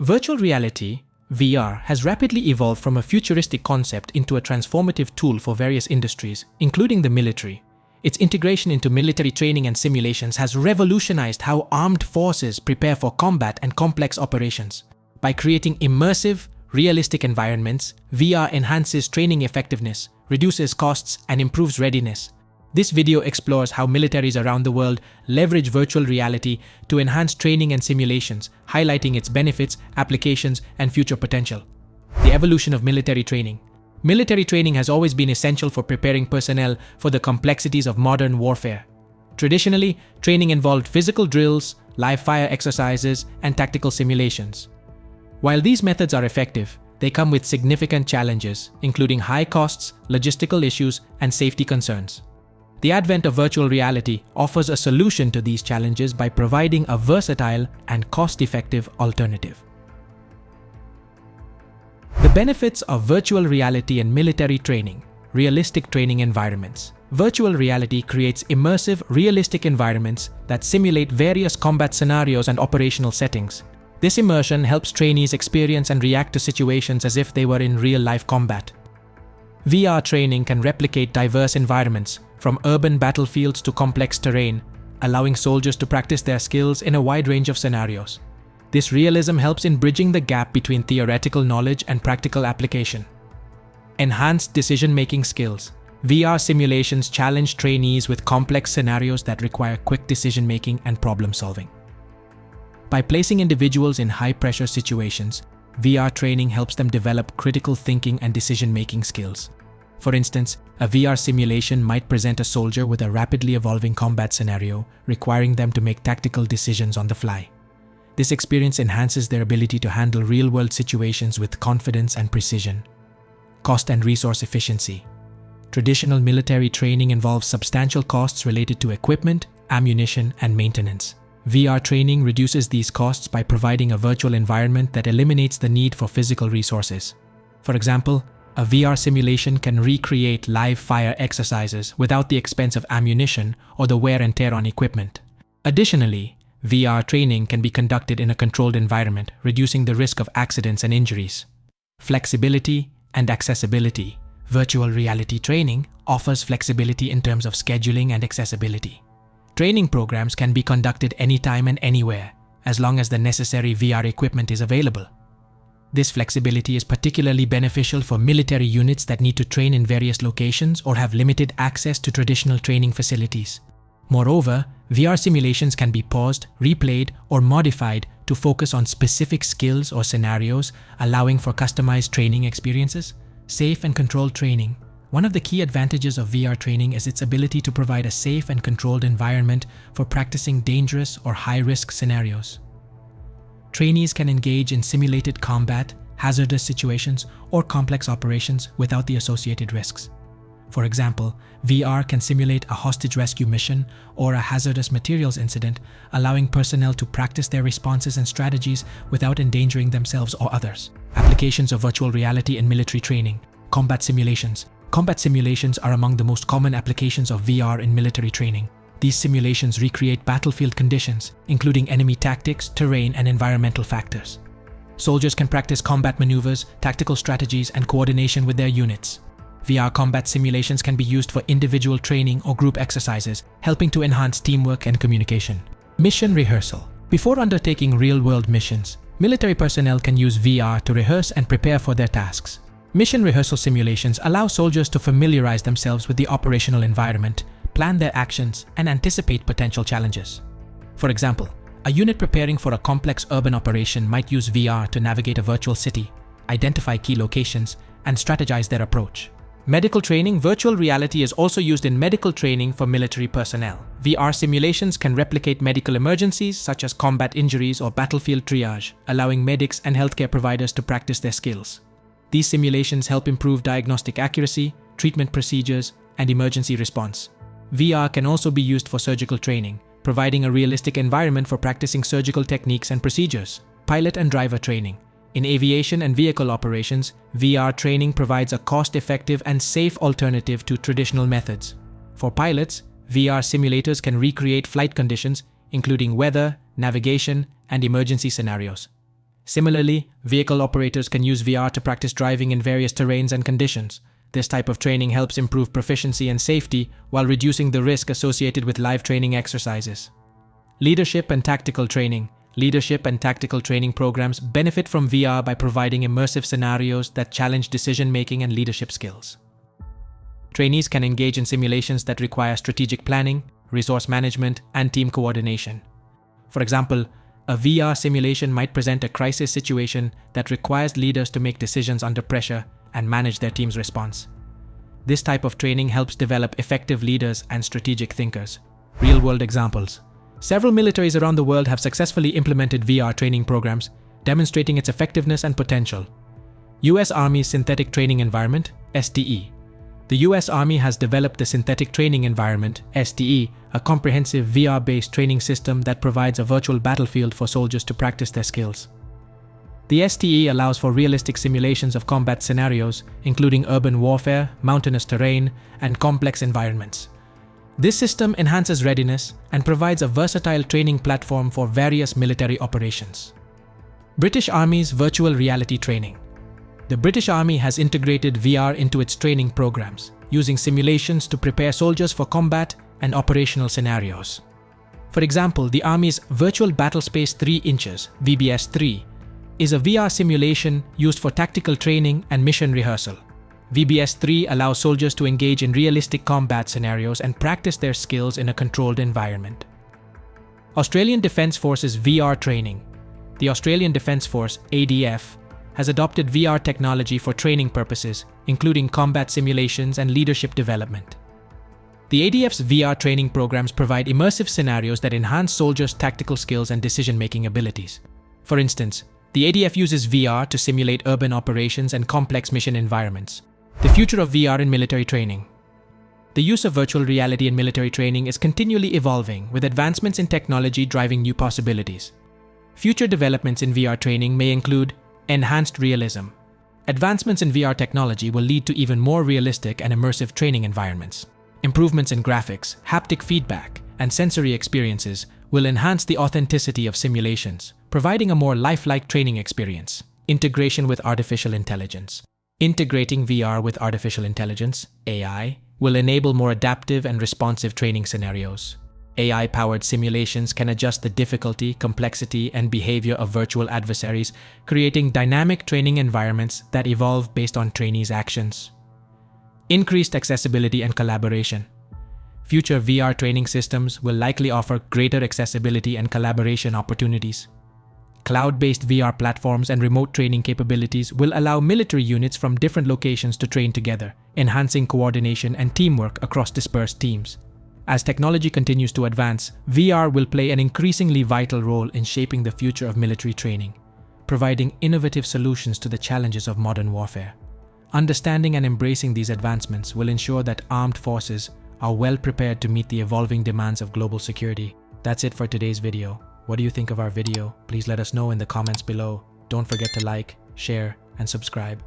Virtual reality, VR, has rapidly evolved from a futuristic concept into a transformative tool for various industries, including the military. Its integration into military training and simulations has revolutionized how armed forces prepare for combat and complex operations. By creating immersive, realistic environments, VR enhances training effectiveness, reduces costs, and improves readiness. This video explores how militaries around the world leverage virtual reality to enhance training and simulations, highlighting its benefits, applications, and future potential. The evolution of military training. Military training has always been essential for preparing personnel for the complexities of modern warfare. Traditionally, training involved physical drills, live-fire exercises, and tactical simulations. While these methods are effective, they come with significant challenges, including high costs, logistical issues, and safety concerns. The advent of virtual reality offers a solution to these challenges by providing a versatile and cost-effective alternative. The benefits of virtual reality and military training. Realistic training environments. Virtual reality creates immersive, realistic environments that simulate various combat scenarios and operational settings. This immersion helps trainees experience and react to situations as if they were in real-life combat. VR training can replicate diverse environments, from urban battlefields to complex terrain, allowing soldiers to practice their skills in a wide range of scenarios. This realism helps in bridging the gap between theoretical knowledge and practical application. Enhanced decision-making skills. VR simulations challenge trainees with complex scenarios that require quick decision-making and problem-solving. By placing individuals in high-pressure situations, VR training helps them develop critical thinking and decision-making skills. For instance, a VR simulation might present a soldier with a rapidly evolving combat scenario, requiring them to make tactical decisions on the fly. This experience enhances their ability to handle real-world situations with confidence and precision. Cost and resource efficiency. Traditional military training involves substantial costs related to equipment, ammunition, and maintenance. VR training reduces these costs by providing a virtual environment that eliminates the need for physical resources. For example, a VR simulation can recreate live-fire exercises without the expense of ammunition or the wear and tear on equipment. Additionally, VR training can be conducted in a controlled environment, reducing the risk of accidents and injuries. Flexibility and accessibility. Virtual reality training offers flexibility in terms of scheduling and accessibility. Training programs can be conducted anytime and anywhere, as long as the necessary VR equipment is available. This flexibility is particularly beneficial for military units that need to train in various locations or have limited access to traditional training facilities. Moreover, VR simulations can be paused, replayed, or modified to focus on specific skills or scenarios, allowing for customized training experiences. Safe and controlled training. One of the key advantages of VR training is its ability to provide a safe and controlled environment for practicing dangerous or high-risk scenarios. Trainees can engage in simulated combat, hazardous situations, or complex operations without the associated risks. For example, VR can simulate a hostage rescue mission or a hazardous materials incident, allowing personnel to practice their responses and strategies without endangering themselves or others. Applications of virtual reality in military training. Combat simulations. Combat simulations are among the most common applications of VR in military training. These simulations recreate battlefield conditions, including enemy tactics, terrain, and environmental factors. Soldiers can practice combat maneuvers, tactical strategies, and coordination with their units. VR combat simulations can be used for individual training or group exercises, helping to enhance teamwork and communication. Mission rehearsal. Before undertaking real-world missions, military personnel can use VR to rehearse and prepare for their tasks. Mission rehearsal simulations allow soldiers to familiarize themselves with the operational environment, plan their actions, and anticipate potential challenges. For example, a unit preparing for a complex urban operation might use VR to navigate a virtual city, identify key locations, and strategize their approach. Medical training. Virtual reality is also used in medical training for military personnel. VR simulations can replicate medical emergencies such as combat injuries or battlefield triage, allowing medics and healthcare providers to practice their skills. These simulations help improve diagnostic accuracy, treatment procedures, and emergency response. VR can also be used for surgical training, providing a realistic environment for practicing surgical techniques and procedures. Pilot and driver training. In aviation and vehicle operations, VR training provides a cost-effective and safe alternative to traditional methods. For pilots, VR simulators can recreate flight conditions, including weather, navigation, and emergency scenarios. Similarly, vehicle operators can use VR to practice driving in various terrains and conditions. This type of training helps improve proficiency and safety while reducing the risk associated with live training exercises. Leadership and tactical training. Leadership and tactical training programs benefit from VR by providing immersive scenarios that challenge decision-making and leadership skills. Trainees can engage in simulations that require strategic planning, resource management, and team coordination. For example, a VR simulation might present a crisis situation that requires leaders to make decisions under pressure and manage their team's response. This type of training helps develop effective leaders and strategic thinkers. Real-world examples. Several militaries around the world have successfully implemented VR training programs, demonstrating its effectiveness and potential. US Army's Synthetic Training Environment, STE. The US Army has developed the Synthetic Training Environment, STE, a comprehensive VR-based training system that provides a virtual battlefield for soldiers to practice their skills. The STE allows for realistic simulations of combat scenarios, including urban warfare, mountainous terrain, and complex environments. This system enhances readiness and provides a versatile training platform for various military operations. British Army's Virtual Reality Training. The British Army has integrated VR into its training programs, using simulations to prepare soldiers for combat and operational scenarios. For example, the Army's Virtual Battlespace 3 Inches, VBS-3, is a VR simulation used for tactical training and mission rehearsal. VBS-3 allows soldiers to engage in realistic combat scenarios and practice their skills in a controlled environment. Australian Defence Force's VR training. The Australian Defence Force, ADF, has adopted VR technology for training purposes, including combat simulations and leadership development. The ADF's VR training programs provide immersive scenarios that enhance soldiers' tactical skills and decision-making abilities. For instance, the ADF uses VR to simulate urban operations and complex mission environments. The future of VR in military training. The use of virtual reality in military training is continually evolving, with advancements in technology driving new possibilities. Future developments in VR training may include enhanced realism. Advancements in VR technology will lead to even more realistic and immersive training environments. Improvements in graphics, haptic feedback, and sensory experiences will enhance the authenticity of simulations, providing a more lifelike training experience. Integration with artificial intelligence. Integrating VR with artificial intelligence, AI, will enable more adaptive and responsive training scenarios. AI-powered simulations can adjust the difficulty, complexity, and behavior of virtual adversaries, creating dynamic training environments that evolve based on trainees' actions. Increased accessibility and collaboration. Future VR training systems will likely offer greater accessibility and collaboration opportunities. Cloud-based VR platforms and remote training capabilities will allow military units from different locations to train together, enhancing coordination and teamwork across dispersed teams. As technology continues to advance, VR will play an increasingly vital role in shaping the future of military training, providing innovative solutions to the challenges of modern warfare. Understanding and embracing these advancements will ensure that armed forces are well prepared to meet the evolving demands of global security. That's it for today's video. What do you think of our video? Please let us know in the comments below. Don't forget to like, share, and subscribe.